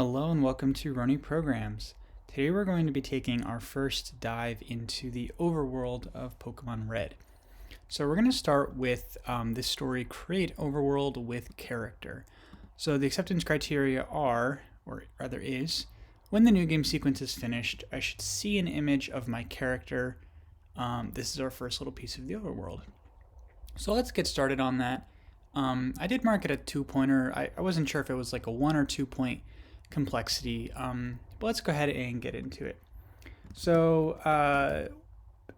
Hello and welcome to Roni Programs. Today we're going to be taking our first dive into the overworld of Pokemon Red. So we're going to start with this story, Create Overworld with Character. So the acceptance criteria are, or rather is, when the new game sequence is finished, I should see an image of my character. This is our first little piece of the overworld. So let's get started on that. I did mark it a 2-pointer. I wasn't sure if it was like a 1 or 2 point complexity, but let's go ahead and get into it. So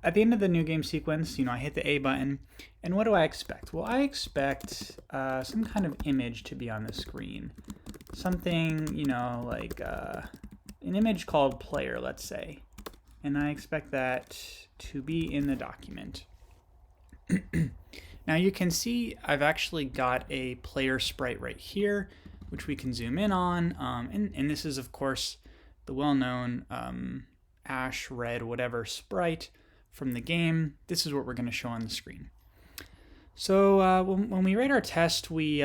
at the end of the new game sequence, I hit the A button, and what do I expect? Well, I expect some kind of image to be on the screen. Something, like an image called player, let's say. And I expect that to be in the document. Now you can see I've actually got a player sprite right here, which we can zoom in on. And this is, of course, the well-known Ash, Red, whatever sprite from the game. This is what we're going to show on the screen. So when we write our test, we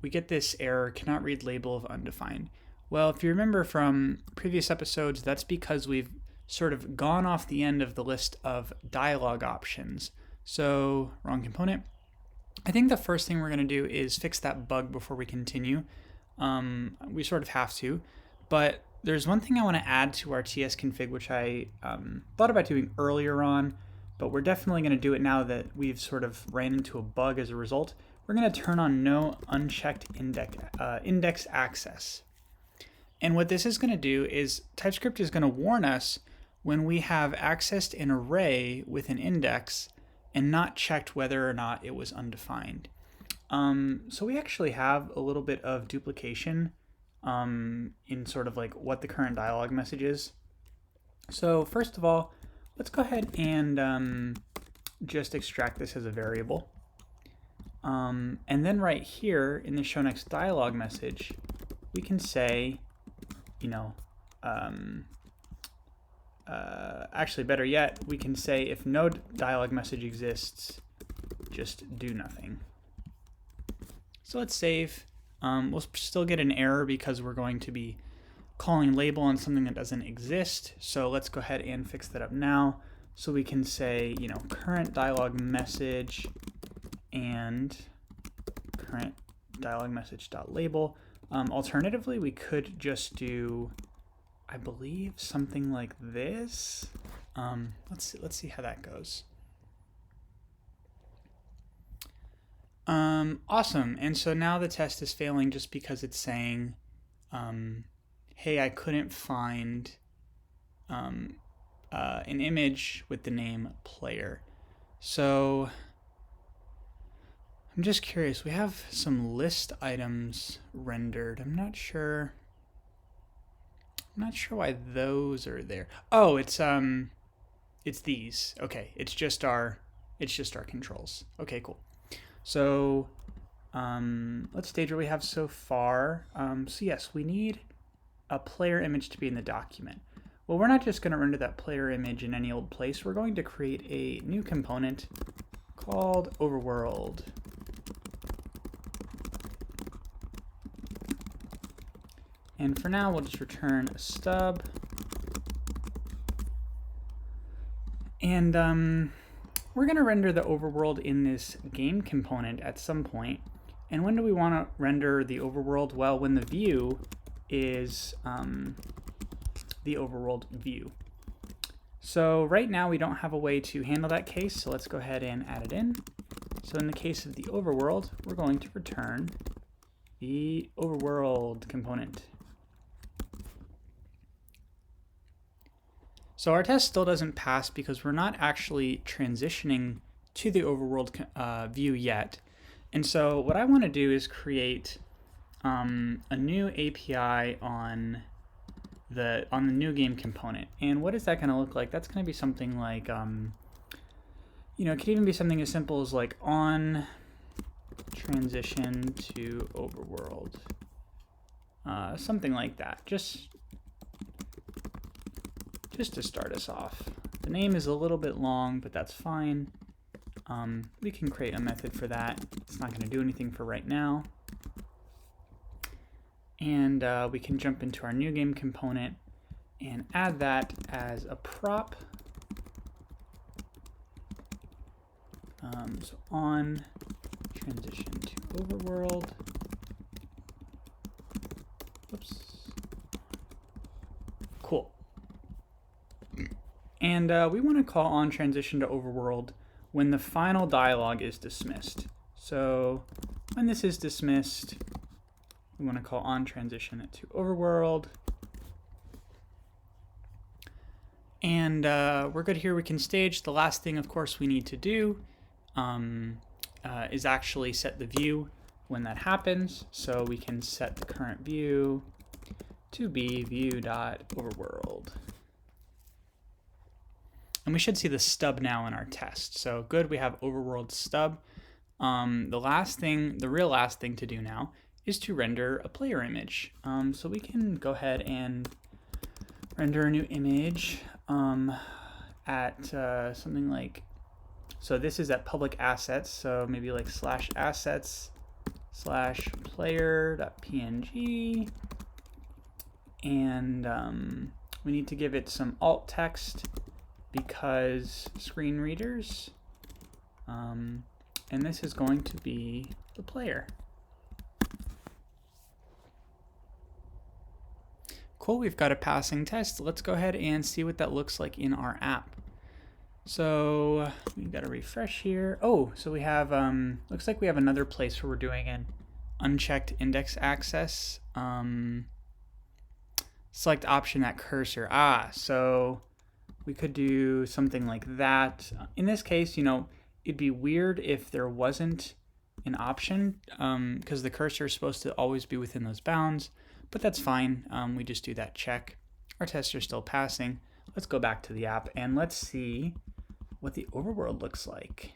get this error, cannot read label of undefined. Well, if you remember from previous episodes, that's because we've sort of gone off the end of the list of dialogue options. So, wrong component. I think the first thing we're going to do is fix that bug before we continue. We sort of have to, but there's one thing I want to add to our TS config, which I thought about doing earlier on, but we're definitely going to do it now that we've sort of ran into a bug as a result. We're going to turn on no unchecked index access. And what this is going to do is TypeScript is going to warn us when we have accessed an array with an index and not checked whether or not it was undefined. So we actually have a little bit of duplication in sort of like what the current dialog message is. So first of all, let's go ahead and just extract this as a variable. And then right here in the show next dialog message, we can say, actually better yet, we can say if no dialog message exists, just do nothing. So let's save. We'll still get an error because we're going to be calling label on something that doesn't exist. So let's go ahead and fix that up now. So we can say, current dialog message and current dialog message dot label. Alternatively, we could just do, I believe, something like this. Let's see how that goes. Awesome. And so now the test is failing just because it's saying, hey, I couldn't find an image with the name player. So I'm just curious. We have some list items rendered. I'm not sure why those are there. Oh, it's these. Okay, it's just our controls. Okay, cool. So let's stage what we have so far. So yes, we need a player image to be in the document. Well, we're not just going to render that player image in any old place. We're going to create a new component called Overworld. And for now, we'll just return a stub. And we're going to render the overworld in this game component at some point. And when do we want to render the overworld? Well, when the view is the overworld view. So right now, we don't have a way to handle that case. So let's go ahead and add it in. So in the case of the overworld, we're going to return the overworld component. So our test still doesn't pass because we're not actually transitioning to the overworld view yet. And so what I want to do is create a new API on the new game component. And what is that going to look like? That's going to be something like, it could even be something as simple as like on transition to overworld. Something like that. Just to start us off. The name is a little bit long, but that's fine. We can create a method for that. It's not going to do anything for right now. And we can jump into our new game component and add that as a prop. So on transition to overworld. Whoops. Cool. And we want to call on transition to overworld when the final dialog is dismissed. So when this is dismissed, we want to call on transition to overworld. And we're good here. We can stage. The last thing, of course, we need to do is actually set the view when that happens. So we can set the current view to be view.overworld. And we should see the stub now in our test. So good, we have overworld stub. The real last thing to do now is to render a player image. So we can go ahead and render a new image at something like, so this is at public assets, so maybe like /assets/player.png, and we need to give it some alt text because screen readers, and this is going to be the player. Cool, we've got a passing test. Let's go ahead and see what that looks like in our app. So we've got to refresh here. Oh, so we have, looks like we have another place where we're doing an unchecked index access. Select option at cursor. So we could do something like that. In this case, it'd be weird if there wasn't an option because the cursor is supposed to always be within those bounds. But that's fine. We just do that check. Our tests are still passing. Let's go back to the app and let's see what the overworld looks like.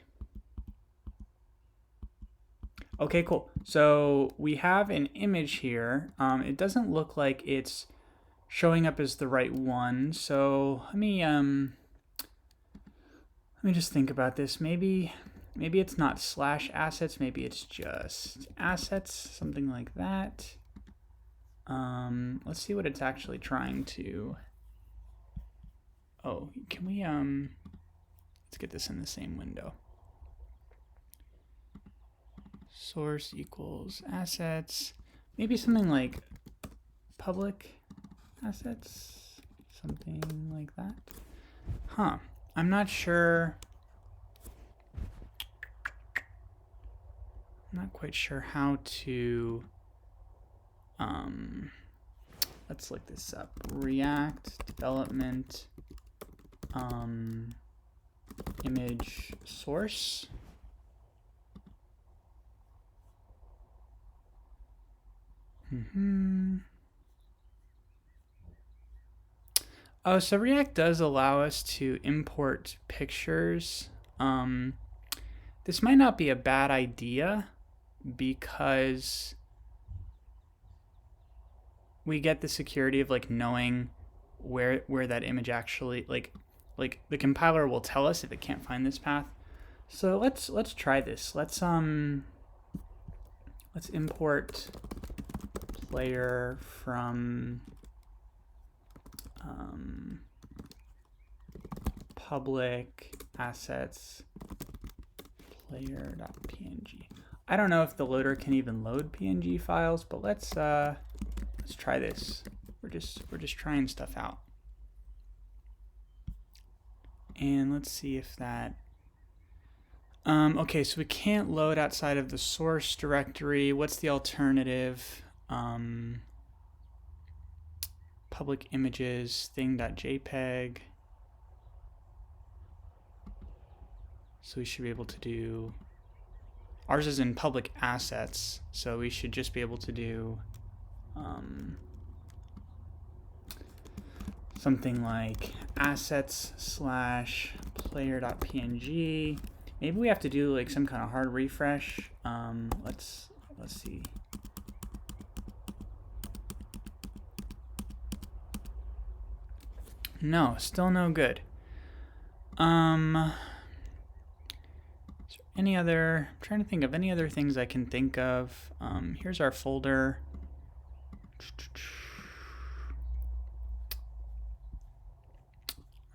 Okay, cool. So we have an image here. It doesn't look like it's showing up as the right one. So let me just think about this. Maybe it's not /assets. Maybe it's just assets, something like that. Let's see what it's actually trying to. Oh, can we, let's get this in the same window. Source equals assets. Maybe something like public assets, something like that. Huh, I'm not sure. I'm not quite sure how to, let's look this up. React development image source. Oh, so React does allow us to import pictures. This might not be a bad idea because we get the security of like knowing where that image actually like the compiler will tell us if it can't find this path. So let's try this. Let's import player from public assets player.png. I don't know if the loader can even load PNG files, but let's try this. We're just trying stuff out. And let's see if that okay, so we can't load outside of the source directory. What's the alternative? Public images thing.jpg. So we should be able to do, ours is in public assets, so we should just be able to do something like assets/player.png. Maybe we have to do like some kind of hard refresh. Let's see. No, still no good. I'm trying to think of any other things I can think of. Here's our folder.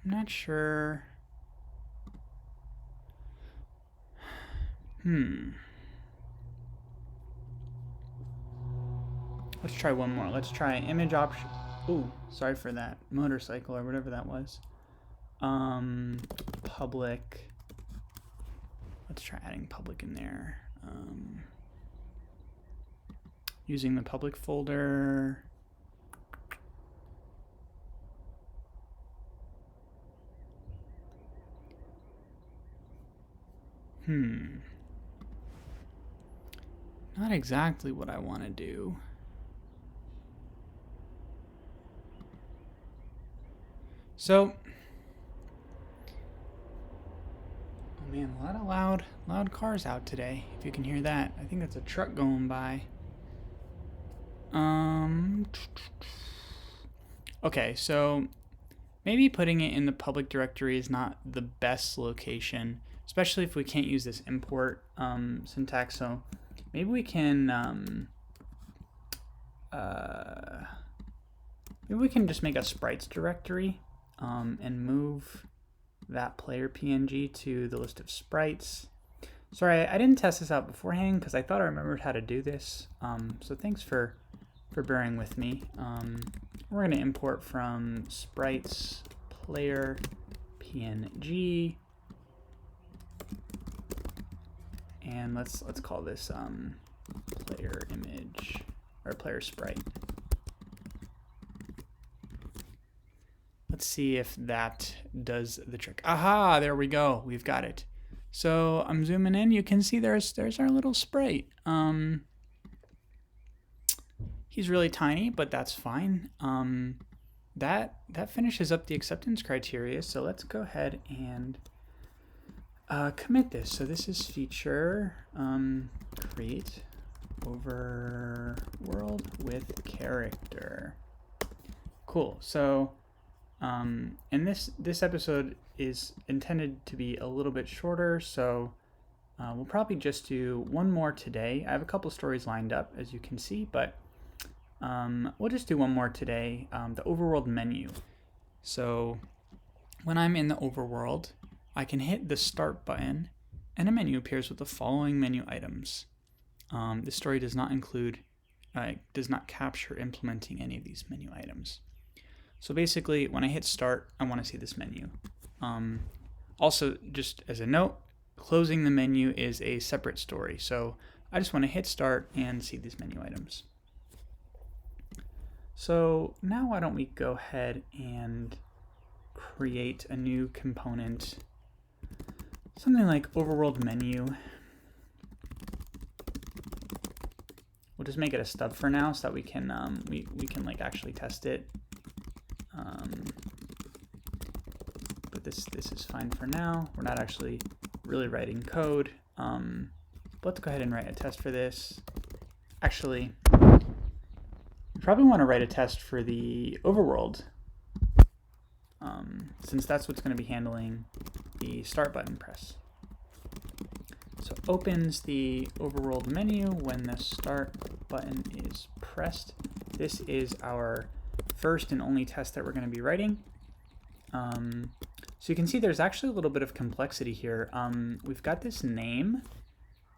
I'm not sure. Let's try one more. Let's try image option. Ooh, sorry for that. Motorcycle or whatever that was. Public. Let's try adding public in there. Using the public folder. Not exactly what I want to do. So, oh man, a lot of loud cars out today. If you can hear that, I think that's a truck going by. Okay, so maybe putting it in the public directory is not the best location, especially if we can't use this import syntax. So maybe we can just make a sprites directory and move that player PNG to the list of sprites. Sorry, I didn't test this out beforehand because I thought I remembered how to do this. So thanks for bearing with me. We're going to import from sprites player PNG, and let's call this player image or player sprite. Let's see if that does the trick. Aha, there we go. We've got it. So I'm zooming in. You can see there's our little sprite. He's really tiny, but that's fine. That finishes up the acceptance criteria. So let's go ahead and commit this. So this is feature create overworld with character. Cool. So and this episode is intended to be a little bit shorter, so we'll probably just do one more today. I have a couple stories lined up, as you can see, but we'll just do one more today, the overworld menu. So when I'm in the overworld, I can hit the start button, and a menu appears with the following menu items. This story does not capture implementing any of these menu items. So basically, when I hit start, I want to see this menu. Also, just as a note, closing the menu is a separate story. So I just want to hit start and see these menu items. So now why don't we go ahead and create a new component, something like overworld menu. We'll just make it a stub for now so that we can we can like actually test it. But this is fine for now. We're not actually really writing code. But let's go ahead and write a test for this. Actually, we probably want to write a test for the overworld, since that's what's going to be handling the start button press. So opens the overworld menu when the start button is pressed. This is our first and only test that we're going to be writing. So you can see there's actually a little bit of complexity here. We've got this name,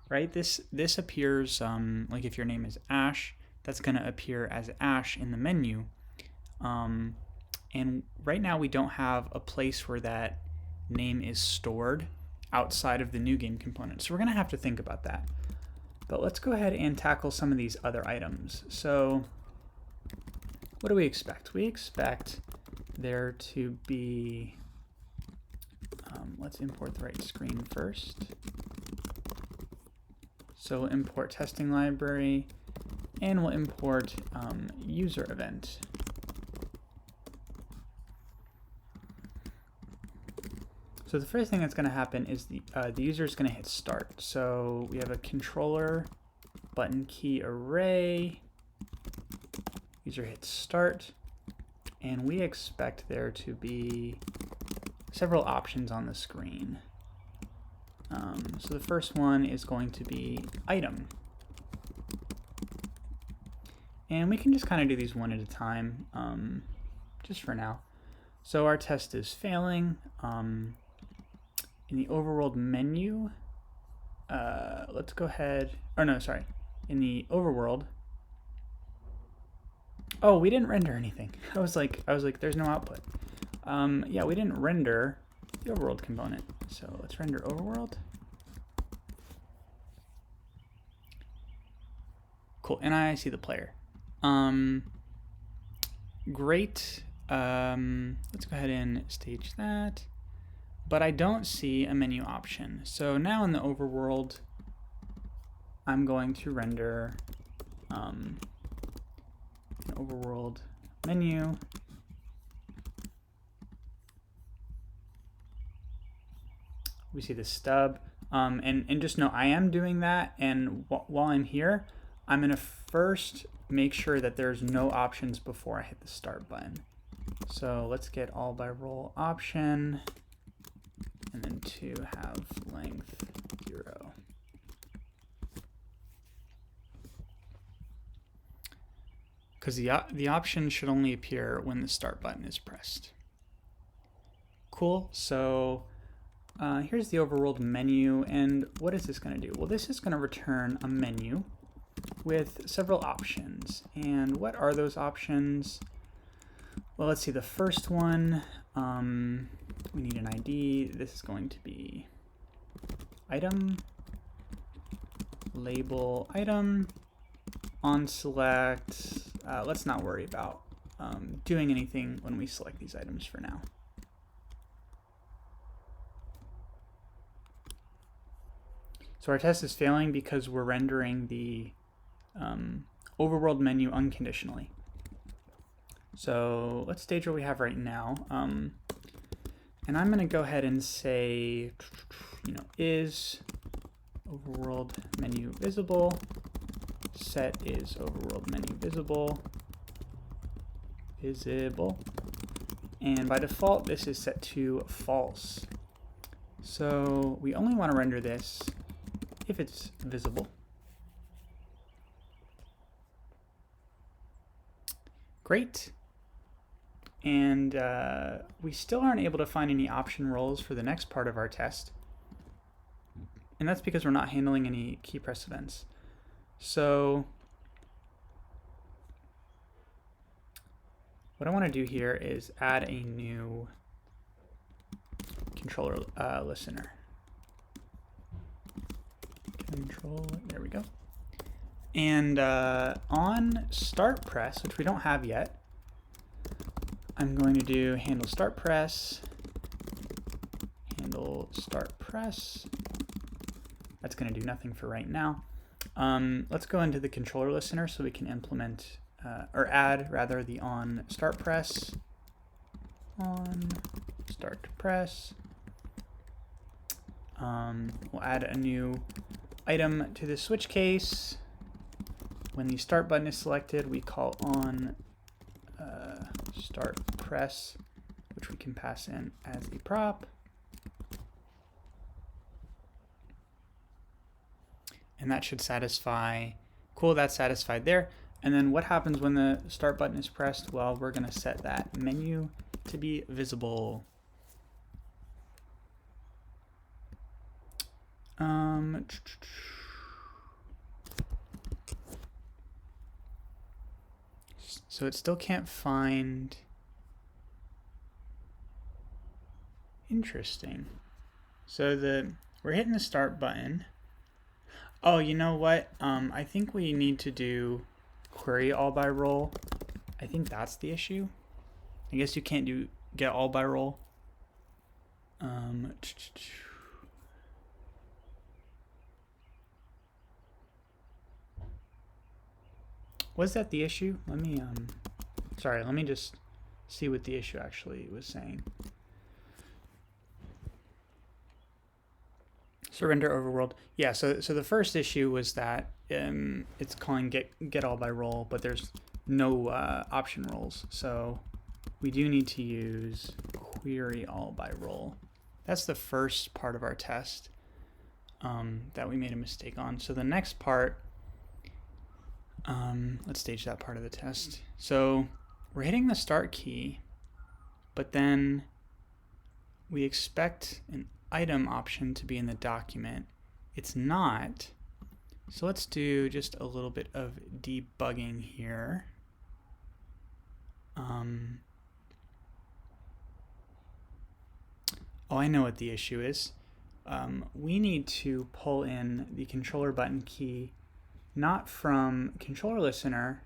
right? This appears, like if your name is Ash, that's going to appear as Ash in the menu. And right now we don't have a place where that name is stored outside of the new game component. So we're going to have to think about that. But let's go ahead and tackle some of these other items. So what do we expect? We expect there to be, let's import the right screen first. So we'll import testing library, and we'll import user event. So the first thing that's going to happen is the user is going to hit start. So we have a controller button key array. User hits start, and we expect there to be several options on the screen. So the first one is going to be item. And we can just kind of do these one at a time, just for now. So our test is failing. In the overworld menu, let's go ahead, or no, sorry. In the overworld, oh, we didn't render anything. I was like, there's no output. Yeah, we didn't render the overworld component. So let's render overworld. Cool, and I see the player. Great. Let's go ahead and stage that. But I don't see a menu option. So now in the overworld, I'm going to render an overworld menu. We see the stub. And just know I am doing that. And while I'm here, I'm going to first make sure that there's no options before I hit the start button. So let's get all by role option, and then to have length 0. Because the option should only appear when the start button is pressed. Cool, so here's the overworld menu, and what is this going to do? Well, this is going to return a menu with several options. And what are those options? Well, let's see, the first one, we need an ID. This is going to be item, label item, on select. Let's not worry about doing anything when we select these items for now. So our test is failing because we're rendering the overworld menu unconditionally. So let's stage what we have right now. And I'm going to go ahead and say, is overworld menu visible, set is overworld menu visible, and by default this is set to false. So we only want to render this if it's visible. Great. And we still aren't able to find any option roles for the next part of our test. And that's because we're not handling any key press events. So what I want to do here is add a new controller listener. There we go. And on start press, which we don't have yet, I'm going to do handle start press, handle start press. That's going to do nothing for right now. Let's go into the controller listener so we can implement, or add rather, the on start press. On start press. We'll add a new item to the switch case. When the start button is selected, we call on start press, which we can pass in as a prop. And that should satisfy. Cool, that's satisfied there. And then what happens when the start button is pressed? Well, we're going to set that menu to be visible. So it still can't find. Interesting. So we're hitting the start button. Oh, you know what? I think we need to do query all by role. I think that's the issue. I guess you can't get all by role. Was that the issue? Let me let me just see what the issue actually was saying. Surrender overworld. Yeah, so the first issue was that it's calling get all by role, but there's no option roles. So we do need to use query all by role. That's the first part of our test that we made a mistake on. So the next part, let's stage that part of the test. So we're hitting the start key, but then we expect an item option to be in the document. It's not. So let's do just a little bit of debugging here. Oh, I know what the issue is. We need to pull in the controller button key, not from controller listener,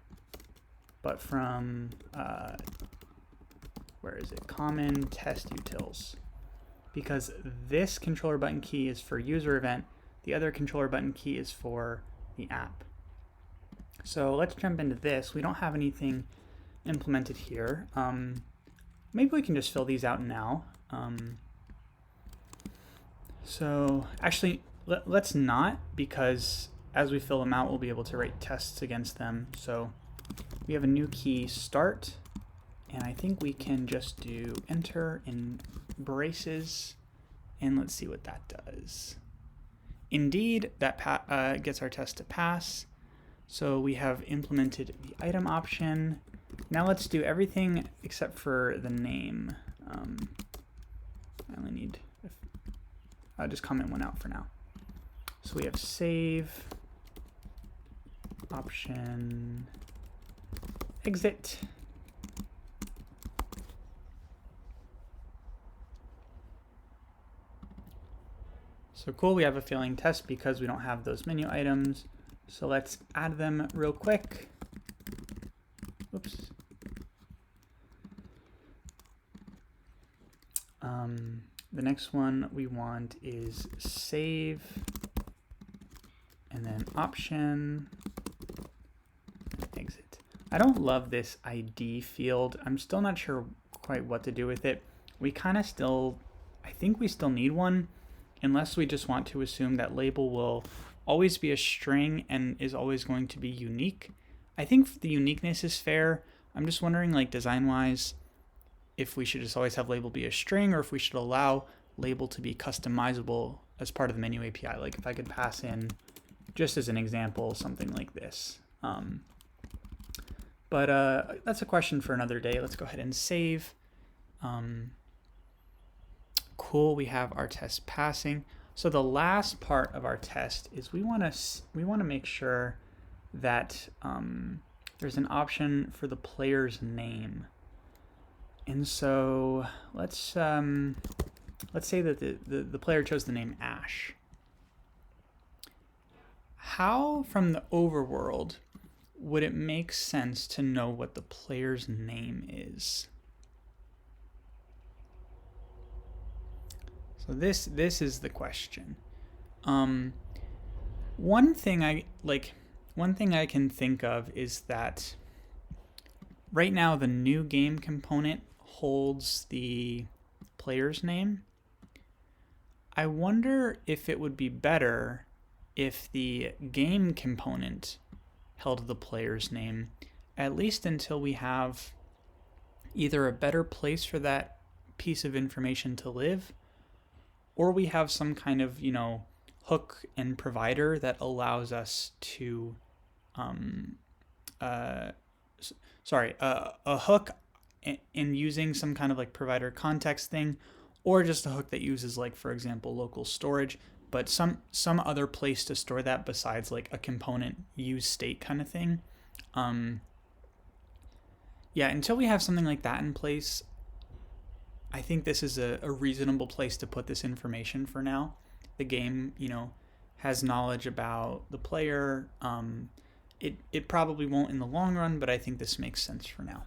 but from, where is it? Common test utils. Because this controller button key is for user event, the other controller button key is for the app. So let's jump into this. We don't have anything implemented here. Maybe we can just fill these out now. So actually, let's not, because as we fill them out, we'll be able to write tests against them. So we have a new key, start, and I think we can just do enter in braces, and let's see what that does. Indeed, that gets our test to pass. So we have implemented the item option. Now let's do everything except for the name. I only need, I'll just comment one out for now. So we have save, option, exit. So cool, we have a failing test because we don't have those menu items. So let's add them real quick. Oops. The next one we want is save, and then option, exit. I don't love this ID field. I'm still not sure quite what to do with it. We kind of still, I think we still need one, unless we just want to assume that label will always be a string and is always going to be unique. I think the uniqueness is fair. I'm just wondering, like, design-wise, if we should just always have label be a string, or if we should allow label to be customizable as part of the menu API. Like if I could pass in, just as an example, something like this. But that's a question for another day. Let's go ahead and save. Cool, we have our test passing. So the last part of our test is we want to make sure that there's an option for the player's name. And so let's say that the player chose the name Ash. How, from the overworld, would it make sense to know what the player's name is? So this is the question. One thing I can think of is that right now the new game component holds the player's name. I wonder if it would be better if the game component held the player's name, at least until we have either a better place for that piece of information to live, or we have some kind of, hook and provider that allows us to, a hook in using some kind of like provider context thing, or just a hook that uses, like, for example, local storage, but some other place to store that besides like a component use state kind of thing. Yeah, until we have something like that in place, I think this is a reasonable place to put this information for now. The game, has knowledge about the player. It probably won't in the long run, but I think this makes sense for now.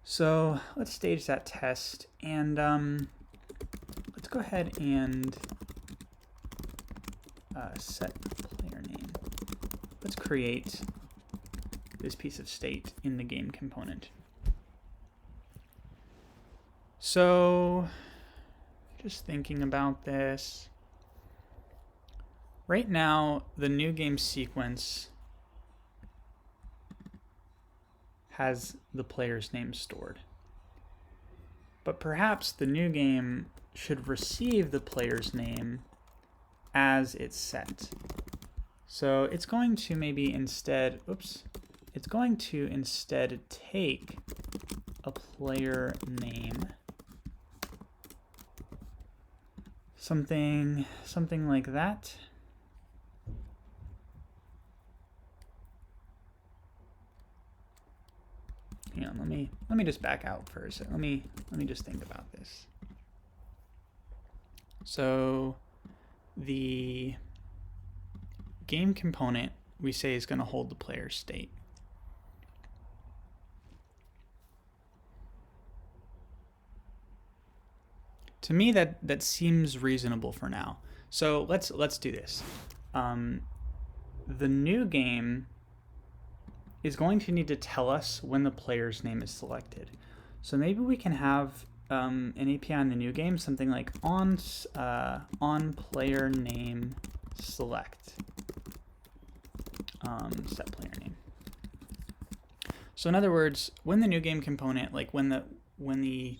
So let's stage that test, and let's go ahead and set player name. Let's create this piece of state in the game component. So just thinking about this. Right now, the new game sequence has the player's name stored. But perhaps the new game should receive the player's name as it's set. So it's going to maybe instead, it's going to instead take a player name. Something like that. Hang on, let me just back out for a second. Let me just think about this. So the game component we say is going to hold the player state. To me, that seems reasonable for now. So let's do this. The new game is going to need to tell us when the player's name is selected. So maybe we can have an API in the new game, something like on player name select set player name. So in other words, when the new game component, like when the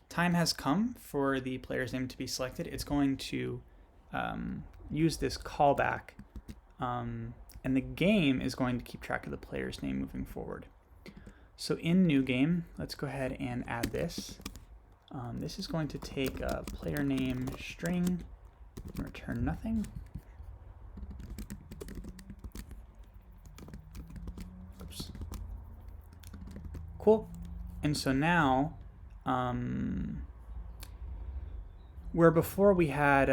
time has come for the player's name to be selected, it's going to use this callback, and the game is going to keep track of the player's name moving forward. So in new game, let's go ahead and add this. This is going to take a player name string and return nothing. Oops. Cool. And so now, where before we had,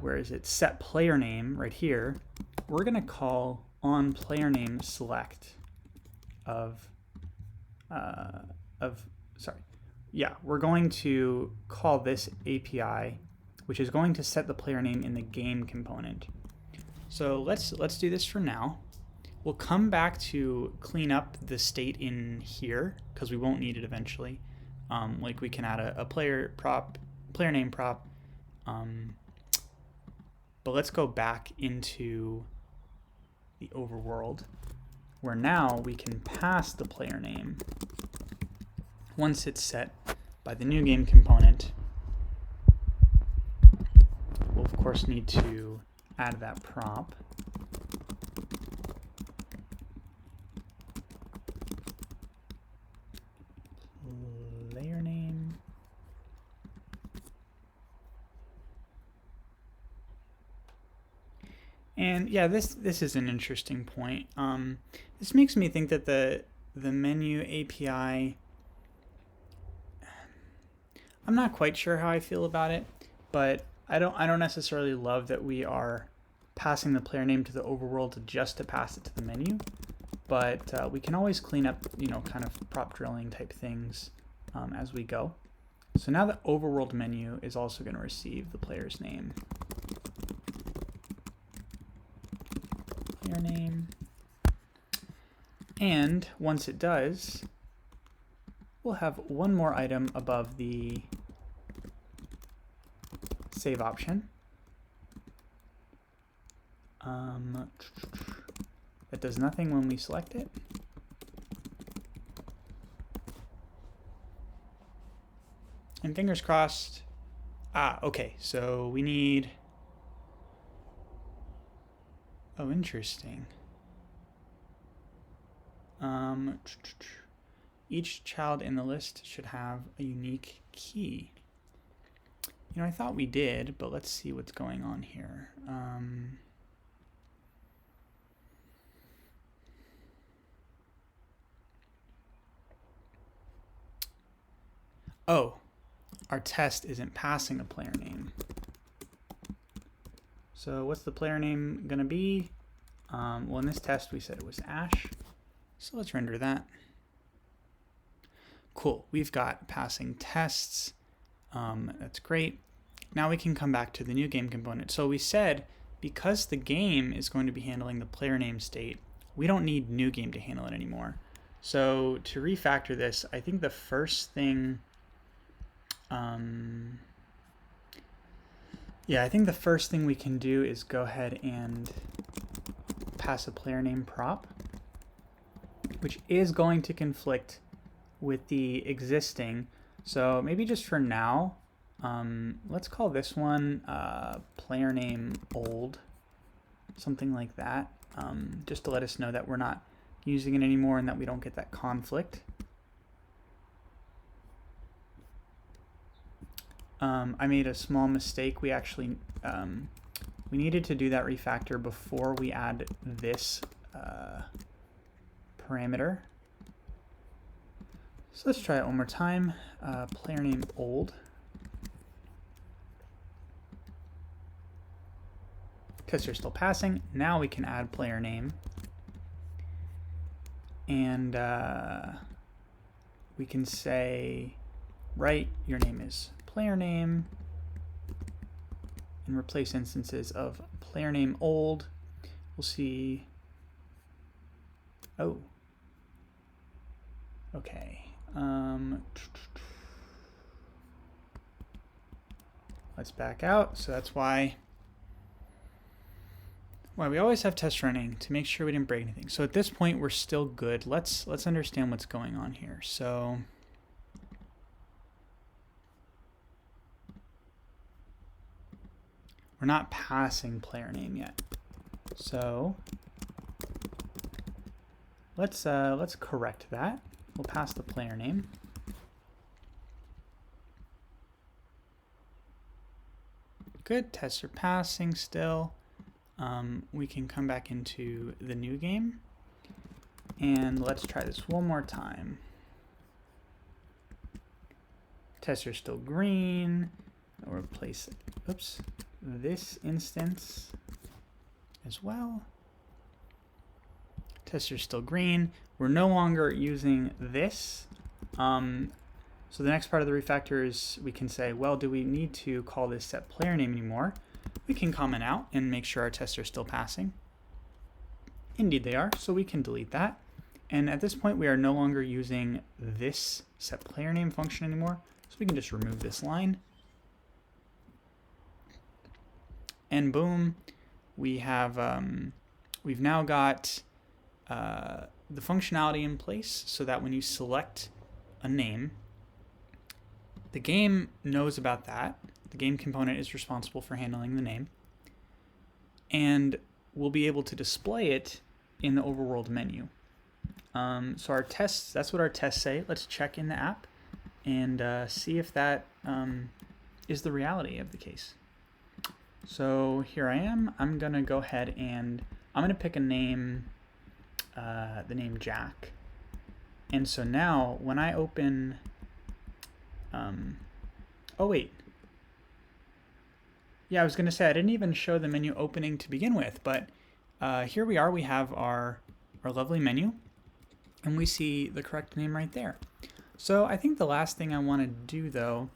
where is it, set player name right here, we're going to call on player name select we're going to call this API, which is going to set the player name in the game component. So let's do this for now. We'll come back to clean up the state in here because we won't need it eventually. Like we can add a player name prop. But let's go back into the overworld, where now we can pass the player name once it's set by the new game component. We'll of course need to add that prop. Player name. And yeah, this is an interesting point. This makes me think that the menu API, I'm not quite sure how I feel about it, but I don't necessarily love that we are passing the player name to the overworld just to pass it to the menu. But we can always clean up, kind of prop drilling type things as we go. So now the overworld menu is also going to receive the player's name. Player name. And once it does, we'll have one more item above the save option. That does nothing when we select it. And fingers crossed. Okay, so we need... Oh, interesting. Each child in the list should have a unique key. I thought we did, but let's see what's going on here. Oh, our test isn't passing a player name. So what's the player name going to be? Well, in this test, we said it was Ash. So let's render that. Cool. We've got passing tests. That's great. Now we can come back to the new game component. So we said because the game is going to be handling the player name state, we don't need new game to handle it anymore. So to refactor this, I think the first thing... I think the first thing we can do is go ahead and pass a player name prop, which is going to conflict with the existing. So maybe just for now, let's call this one player name old, something like that, just to let us know that we're not using it anymore and that we don't get that conflict. I made a small mistake. We actually we needed to do that refactor before we add this parameter. So let's try it one more time. Player name old. Tester still passing. Now we can add player name. And we can say, right, your name is player name, and replace instances of player name old. We'll see. Oh. Okay. Let's back out. So that's why we always have tests running to make sure we didn't break anything. So at this point, we're still good. Let's understand what's going on here. So we're not passing player name yet. So let's correct that. We'll pass the player name. Good, tests are passing still. We can come back into the new game and let's try this one more time. Tests are still green. I'll replace, oops, this instance as well. Tests are still green. We're no longer using this. So the next part of the refactor is we can say, well, do we need to call this set player name anymore? We can comment out and make sure our tests are still passing. Indeed they are, so we can delete that. And at this point, we are no longer using this set player name function anymore. So we can just remove this line. And boom, we have, we've now got the functionality in place so that when you select a name, the game knows about that. The game component is responsible for handling the name. And we'll be able to display it in the Overworld menu. So our tests, that's what our tests say. Let's check in the app and see if that is the reality of the case. So here I am. I'm going to go ahead and I'm going to pick a name, the name Jack. And so now when I open... oh wait. Yeah, I was going to say I didn't even show the menu opening to begin with, but here we are. We have our lovely menu, and we see the correct name right there. So I think the last thing I want to do though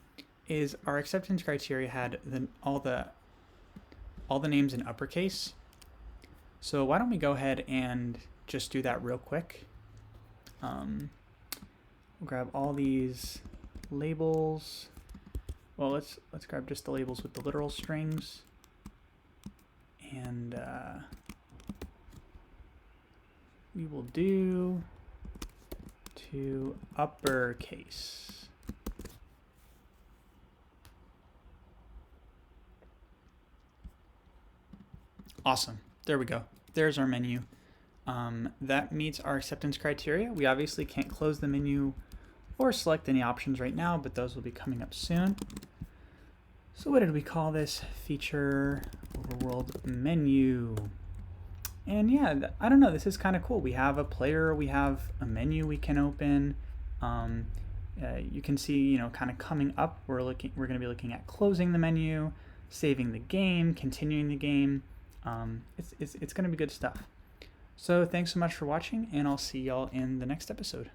is our acceptance criteria had all the names in uppercase. So why don't we go ahead and just do that real quick. We'll grab all these labels. Well, let's grab just the labels with the literal strings, and we will do to uppercase. Awesome. There we go. There's our menu. That meets our acceptance criteria. We obviously can't close the menu or select any options right now, but those will be coming up soon. So what did we call this? Feature Overworld menu. And yeah, I don't know, this is kind of cool. We have a player, we have a menu we can open. You can see, you know, kind of coming up, we're going to be looking at closing the menu, saving the game, continuing the game. It's going to be good stuff. So thanks so much for watching, and I'll see y'all in the next episode.